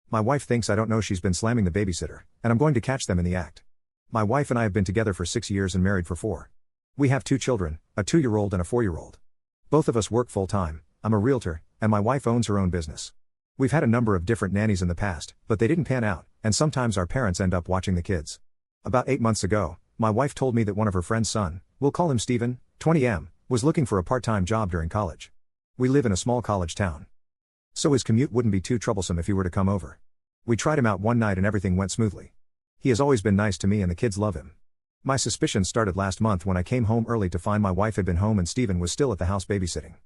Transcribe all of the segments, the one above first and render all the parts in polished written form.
My wife thinks I don't know she's been slamming the babysitter, and I'm going to catch them in the act. My wife and I have been together for 6 years and married for 4. We have 2 children, a 2-year-old and a 4-year-old. Both of us work full-time. I'm a realtor, and my wife owns her own business. We've had a number of different nannies in the past, but they didn't pan out, and sometimes our parents end up watching the kids. About 8 months ago, my wife told me that one of her friend's son, we'll call him Stephen, 20M, was looking for a part-time job during college. We live in a small college town. So his commute wouldn't be too troublesome if he were to come over. We tried him out one night and everything went smoothly. He has always been nice to me and the kids love him. My suspicions started last month when I came home early to find my wife had been home and Stephen was still at the house babysitting.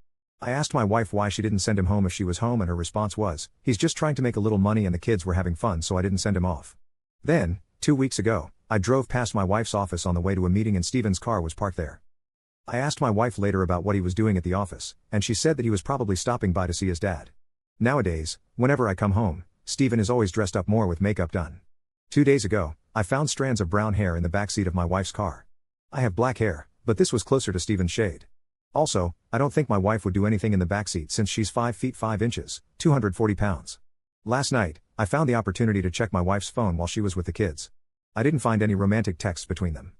I asked my wife why she didn't send him home if she was home and her response was, he's just trying to make a little money and the kids were having fun so I didn't send him off. Then, 2 weeks ago, I drove past my wife's office on the way to a meeting and Stephen's car was parked there. I asked my wife later about what he was doing at the office, and she said that he was probably stopping by to see his dad. Nowadays, whenever I come home, Stephen is always dressed up more with makeup done. 2 days ago, I found strands of brown hair in the backseat of my wife's car. I have black hair, but this was closer to Stephen's shade. Also, I don't think my wife would do anything in the backseat since she's 5 feet 5 inches, 240 pounds. Last night, I found the opportunity to check my wife's phone while she was with the kids. I didn't find any romantic texts between them.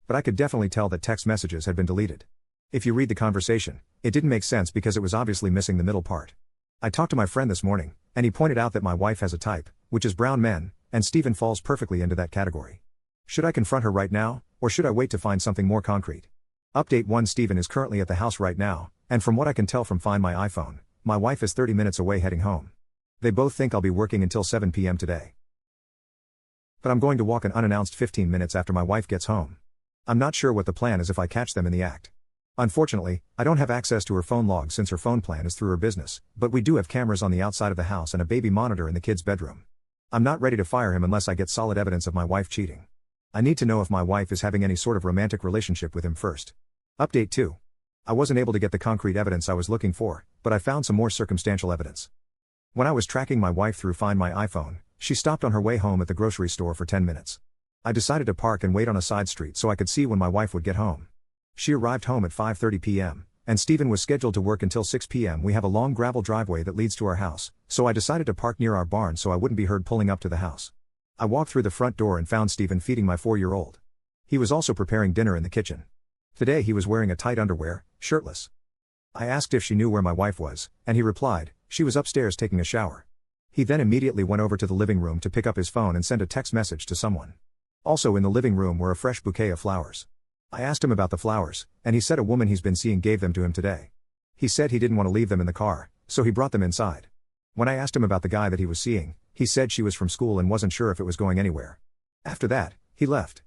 But I could definitely tell that text messages had been deleted. If you read the conversation, it didn't make sense because it was obviously missing the middle part. I talked to my friend this morning, and he pointed out that my wife has a type, which is brown men, and Stephen falls perfectly into that category. Should I confront her right now, or should I wait to find something more concrete? Update 1: Stephen is currently at the house right now, and from what I can tell from Find My iPhone, my wife is 30 minutes away heading home. They both think I'll be working until 7 p.m. today. But I'm going to walk an unannounced 15 minutes after my wife gets home. I'm not sure what the plan is if I catch them in the act. Unfortunately, I don't have access to her phone log since her phone plan is through her business, but we do have cameras on the outside of the house and a baby monitor in the kid's bedroom. I'm not ready to fire him unless I get solid evidence of my wife cheating. I need to know if my wife is having any sort of romantic relationship with him first. Update 2. I wasn't able to get the concrete evidence I was looking for, but I found some more circumstantial evidence. When I was tracking my wife through Find My iPhone, she stopped on her way home at the grocery store for 10 minutes. I decided to park and wait on a side street so I could see when my wife would get home. She arrived home at 5:30 p.m., and Stephen was scheduled to work until 6 p.m. We have a long gravel driveway that leads to our house, so I decided to park near our barn so I wouldn't be heard pulling up to the house. I walked through the front door and found Stephen feeding my 4-year-old. He was also preparing dinner in the kitchen. Today he was wearing a tight underwear, shirtless. I asked if she knew where my wife was, and he replied, she was upstairs taking a shower. He then immediately went over to the living room to pick up his phone and send a text message to someone. Also in the living room were a fresh bouquet of flowers. I asked him about the flowers, and he said a woman he's been seeing gave them to him today. He said he didn't want to leave them in the car, so he brought them inside. When I asked him about the guy that he was seeing, he said she was from school and wasn't sure if it was going anywhere. After that, he left.